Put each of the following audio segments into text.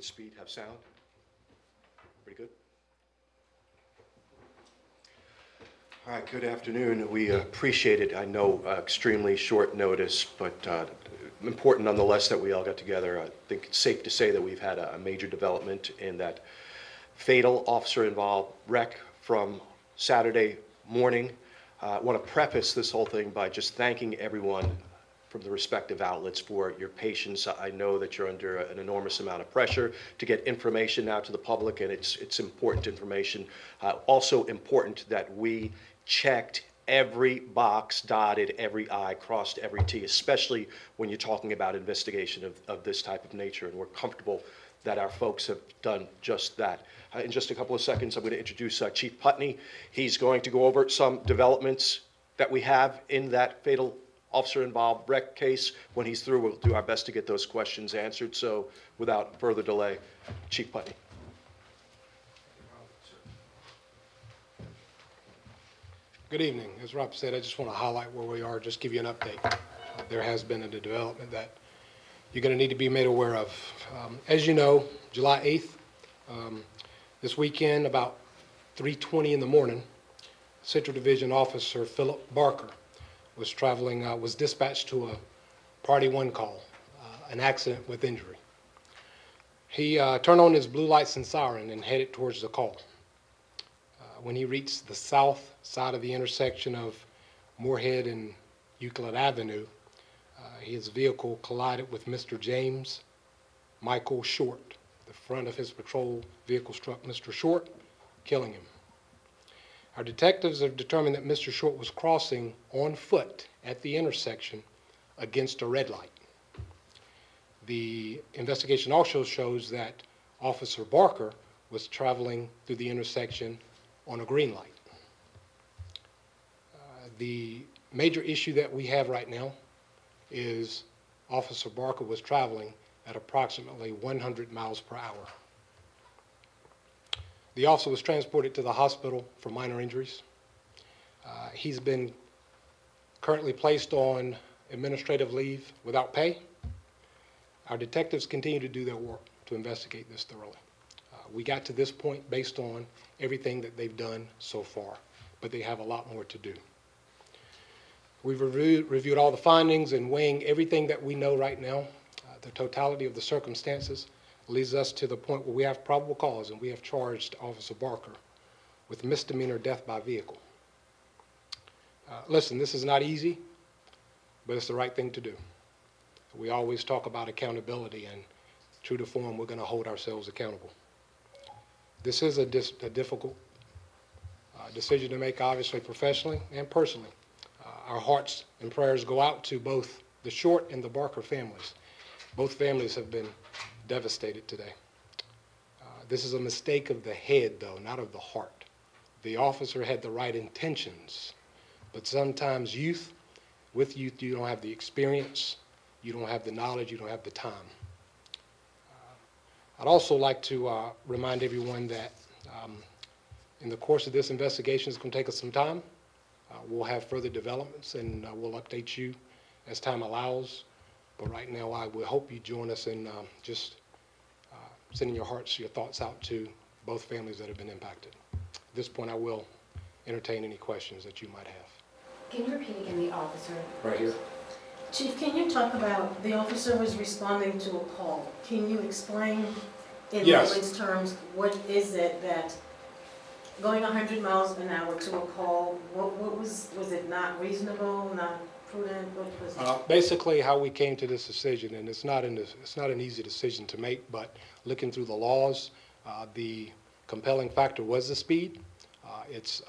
speed, have sound. Pretty good. All right, good afternoon. We appreciate it. I know extremely short notice, but important nonetheless that we all got together. I think it's safe to say that we've had a major development in that fatal officer-involved wreck from Saturday morning. I want to preface this whole thing by just thanking everyone from the respective outlets for your patience. I know that you're under an enormous amount of pressure to get information out to the public, and it's important information. Also important that we checked every box, dotted every I, crossed every T, especially when you're talking about investigation of this type of nature, and we're comfortable that our folks have done just that. In just a couple of seconds, I'm going to introduce Chief Putney. He's going to go over some developments that we have in that fatal officer-involved wreck case. When he's through, we'll do our best to get those questions answered. So without further delay, Chief Putney. Good evening. As Rob said, I just want to highlight where we are, just give you an update. There has been a development that you're going to need to be made aware of. As you know, July 8th, this weekend, about 3:20 in the morning, Central Division Officer Philip Barker was traveling, was dispatched to a Party 1 call, an accident with injury. He turned on his blue lights and siren and headed towards the call. When he reached the south side of the intersection of Moorhead and Euclid Avenue, his vehicle collided with Mr. James Michael Short. The front of his patrol vehicle struck Mr. Short, killing him. Our detectives have determined that Mr. Short was crossing on foot at the intersection against a red light. The investigation also shows that Officer Barker was traveling through the intersection on a green light. The major issue that we have right now is Officer Barker was traveling at approximately 100 miles per hour. The officer was transported to the hospital for minor injuries. He's been currently placed on administrative leave without pay. Our detectives continue to do their work to investigate this thoroughly. We got to this point based on everything that they've done so far, but they have a lot more to do. We've reviewed all the findings and weighing everything that we know right now. The totality of the circumstances leads us to the point where we have probable cause, and we have charged Officer Barker with misdemeanor death by vehicle. Listen, this is not easy, but it's the right thing to do. We always talk about accountability, and true to form, we're going to hold ourselves accountable. This is a difficult decision to make, obviously, professionally and personally. Our hearts and prayers go out to both the Short and the Barker families. Both families have been devastated today. This is a mistake of the head, though, not of the heart. The officer had the right intentions, but sometimes with youth, you don't have the experience, you don't have the knowledge, you don't have the time. I'd also like to remind everyone that in the course of this investigation, it's going to take us some time. We'll have further developments, and we'll update you as time allows. But right now, I would hope you join us in just sending your hearts, your thoughts out to both families that have been impacted. At this point, I will entertain any questions that you might have. Can you repeat again the officer? Right here. Chief, can you talk about the officer was responding to a call? Can you explain in layman's terms what is it that going 100 miles an hour to a call, what was it not reasonable, not prudent? What was it? Basically, how we came to this decision, and it's not an easy decision to make, but looking through the laws, the compelling factor was the speed. It's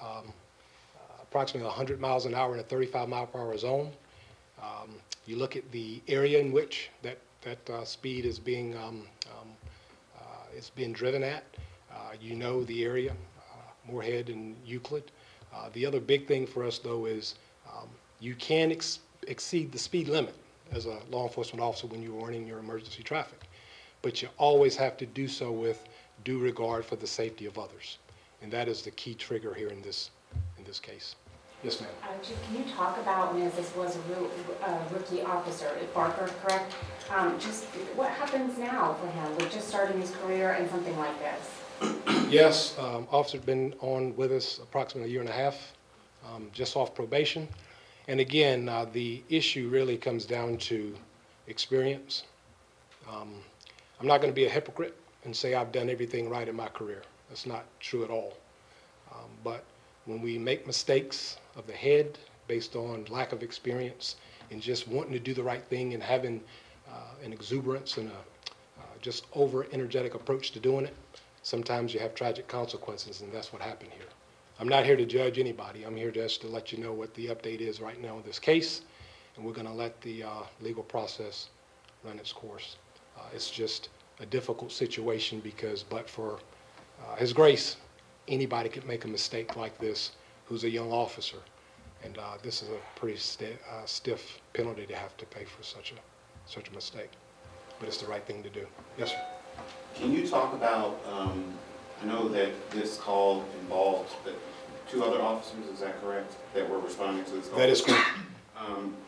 approximately 100 miles an hour in a 35 mile per hour zone. You look at the area in which that speed is being driven at. You know the area, Moorhead and Euclid. The other big thing for us, though, is you can exceed the speed limit as a law enforcement officer when you're running your emergency traffic, but you always have to do so with due regard for the safety of others, and that is the key trigger here in this case. Yes, ma'am. Chief, can you talk about, as this was a rookie officer, Barker, correct? Just what happens now for him with just starting his career and something like this? Yes, officer's been on with us approximately a year and a half, just off probation. And again, the issue really comes down to experience. I'm not going to be a hypocrite and say I've done everything right in my career. That's not true at all. But when we make mistakes of the head based on lack of experience and just wanting to do the right thing and having an exuberance and a just over-energetic approach to doing it, sometimes you have tragic consequences, and that's what happened here. I'm not here to judge anybody. I'm here just to let you know what the update is right now in this case, and we're going to let the legal process run its course. It's just a difficult situation because, but for His grace, anybody could make a mistake like this who's a young officer, and this is a pretty stiff penalty to have to pay for such a mistake. But it's the right thing to do. Yes, sir. Can you talk about, I know that this call involved the 2 other officers, is that correct, that were responding to this call? That is correct.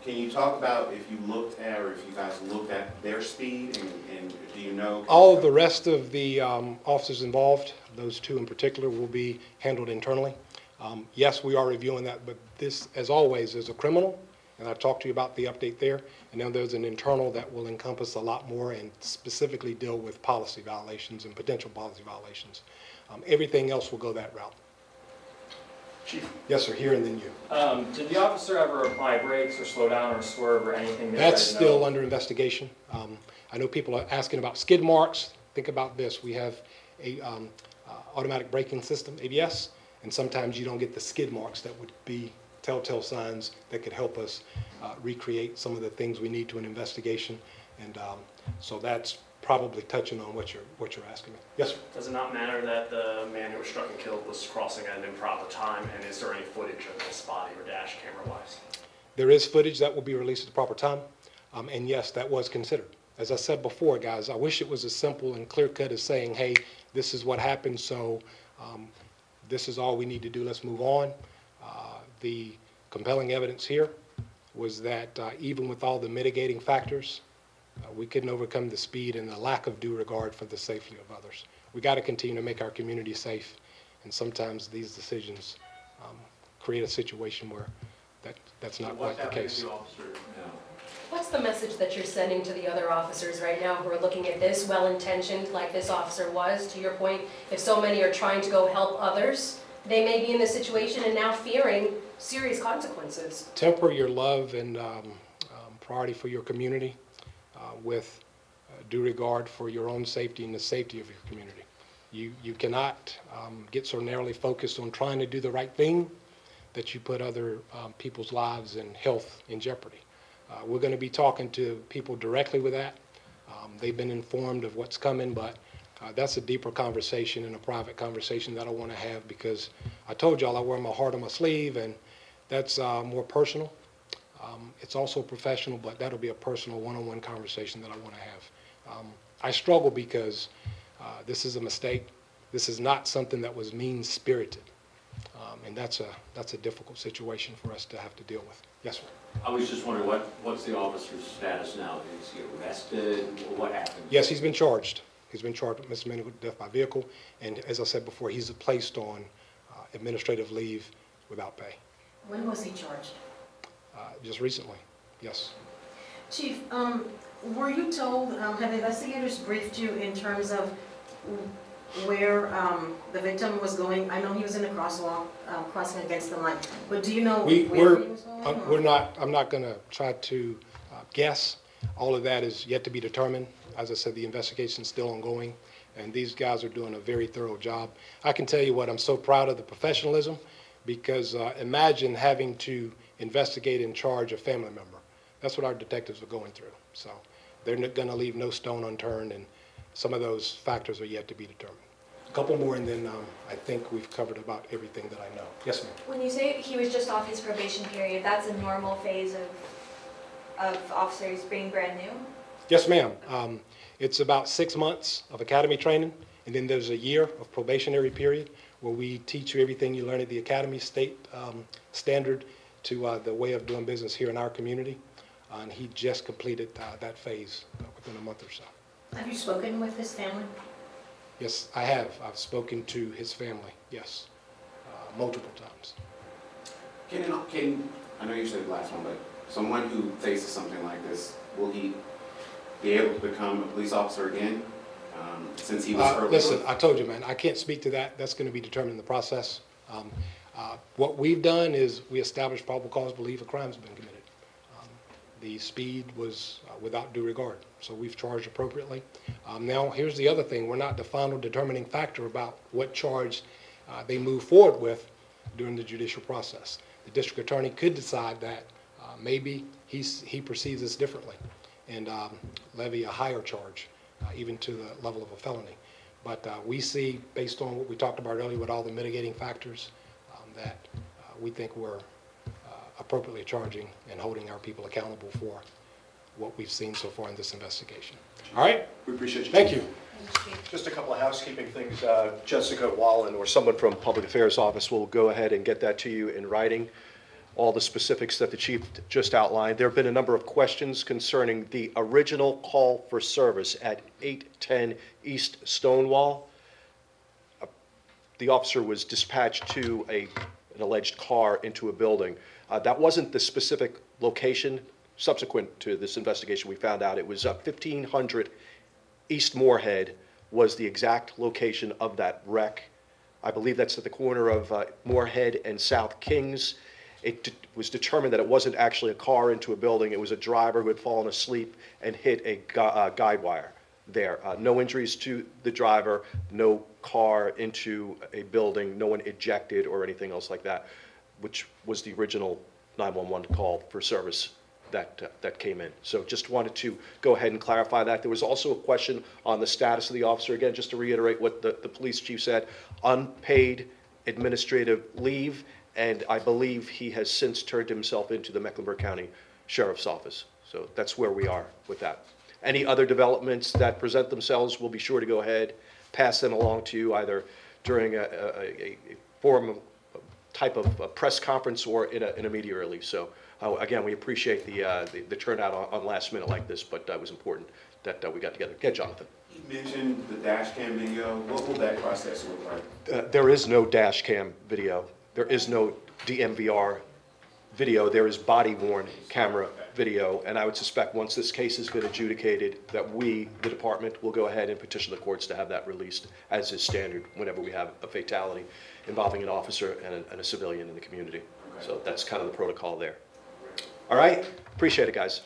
Can you talk about if you looked at, or if you guys looked at their speed, and do you know? All of the rest of the officers involved, those 2 in particular, will be handled internally. Yes, we are reviewing that, but this, as always, is a criminal, and I talked to you about the update there, and now there's an internal that will encompass a lot more and specifically deal with policy violations and potential policy violations. Everything else will go that route. Chief, Yes, sir, here and then you. did the officer ever apply brakes or slow down or swerve or anything? That's still under investigation. I know people are asking about skid marks. Think about this. We have a automatic braking system, ABS, and sometimes you don't get the skid marks that would be telltale signs that could help us recreate some of the things we need to an investigation. And so that's probably touching on what you're asking me. Yes, sir. Does it not matter that the man who was struck and killed was crossing at an improper time, and is there any footage of his body or dash camera-wise? There is footage that will be released at the proper time, and yes, that was considered. As I said before, guys, I wish it was as simple and clear-cut as saying, hey, this is what happened, so this is all we need to do, let's move on. The compelling evidence here was that even with all the mitigating factors, we couldn't overcome the speed and the lack of due regard for the safety of others. We got to continue to make our community safe, and sometimes these decisions create a situation where that's not quite the case. What's the message that you're sending to the other officers right now who are looking at this, well-intentioned like this officer was? To your point, if so many are trying to go help others, they may be in this situation and now fearing serious consequences. Temper your love and priority for your community with due regard for your own safety and the safety of your community. You cannot get so narrowly focused on trying to do the right thing that you put other people's lives and health in jeopardy. We're going to be talking to people directly with that. They've been informed of what's coming, but that's a deeper conversation and a private conversation that I want to have, because I told y'all I wear my heart on my sleeve, and that's more personal. It's also professional, but that'll be a personal one-on-one conversation that I want to have. I struggle because this is a mistake. This is not something that was mean-spirited, and that's a difficult situation for us to have to deal with. Yes, sir. I was just wondering, what's the officer's status now? Is he arrested? What happened? Yes, he's been charged. He's been charged with misdemeanor death by vehicle, and as I said before, he's placed on administrative leave without pay. When was he charged? Just recently, yes. Chief, were you told, have investigators briefed you in terms of where the victim was going? I know he was in a crosswalk, crossing against the line, but do you know where he was going? I'm not going to try to guess. All of that is yet to be determined. As I said, the investigation is still ongoing, and these guys are doing a very thorough job. I can tell you what, I'm so proud of the professionalism, because imagine having to investigate and charge a family member. That's what our detectives are going through. So they're going to leave no stone unturned, and some of those factors are yet to be determined. A couple more, and then I think we've covered about everything that I know. Yes, ma'am. When you say he was just off his probation period, that's a normal phase of officers being brand new? Yes, ma'am. It's about 6 months of academy training, and then there's a year of probationary period where we teach you everything you learn at the academy, state standard, to the way of doing business here in our community. And he just completed that phase within a month or so. Have you spoken with his family? Yes, I have. I've spoken to his family, yes, multiple times. I know you said the last one, but someone who faces something like this, will he be able to become a police officer again, since he was early? Listen, I told you, man, I can't speak to that. That's going to be determined in the process. What we've done is we established probable cause to believe a crime's been committed. The speed was without due regard, so we've charged appropriately. Now, here's the other thing. We're not the final determining factor about what charge they move forward with during the judicial process. The district attorney could decide that maybe he perceives this differently and levy a higher charge, even to the level of a felony. But we see, based on what we talked about earlier with all the mitigating factors, that we think we're appropriately charging and holding our people accountable for what we've seen so far in this investigation. All right? We appreciate you. Thank you. Just a couple of housekeeping things. Jessica Wallen or someone from Public Affairs Office will go ahead and get that to you in writing, all the specifics that the chief just outlined. There have been a number of questions concerning the original call for service at 810 East Stonewall. The officer was dispatched to an alleged car into a building. That wasn't the specific location. Subsequent to this investigation, we found out it was 1500 East Moorhead was the exact location of that wreck. I believe that's at the corner of Moorhead and South Kings. It was determined that it wasn't actually a car into a building. It was a driver who had fallen asleep and hit a guide wire there. No injuries to the driver, no car into a building, no one ejected or anything else like that, which was the original 911 call for service that came in. So just wanted to go ahead and clarify that. There was also a question on the status of the officer. Again, just to reiterate what the police chief said, unpaid administrative leave, and I believe he has since turned himself into the Mecklenburg County Sheriff's Office. So that's where we are with that. Any other developments that present themselves, we'll be sure to go ahead, pass them along to you either during a forum of type of a press conference or in a media release. So again, we appreciate the turnout on last minute like this, but it was important that we got together. Okay, Jonathan. You mentioned the dash cam video. What will that process look like? There is no dash cam video. There is no DMVR video. There is body-worn camera video, and I would suspect once this case has been adjudicated that we, the department, will go ahead and petition the courts to have that released as is standard whenever we have a fatality involving an officer and a civilian in the community. Okay. So that's kind of the protocol there. All right? Appreciate it, guys.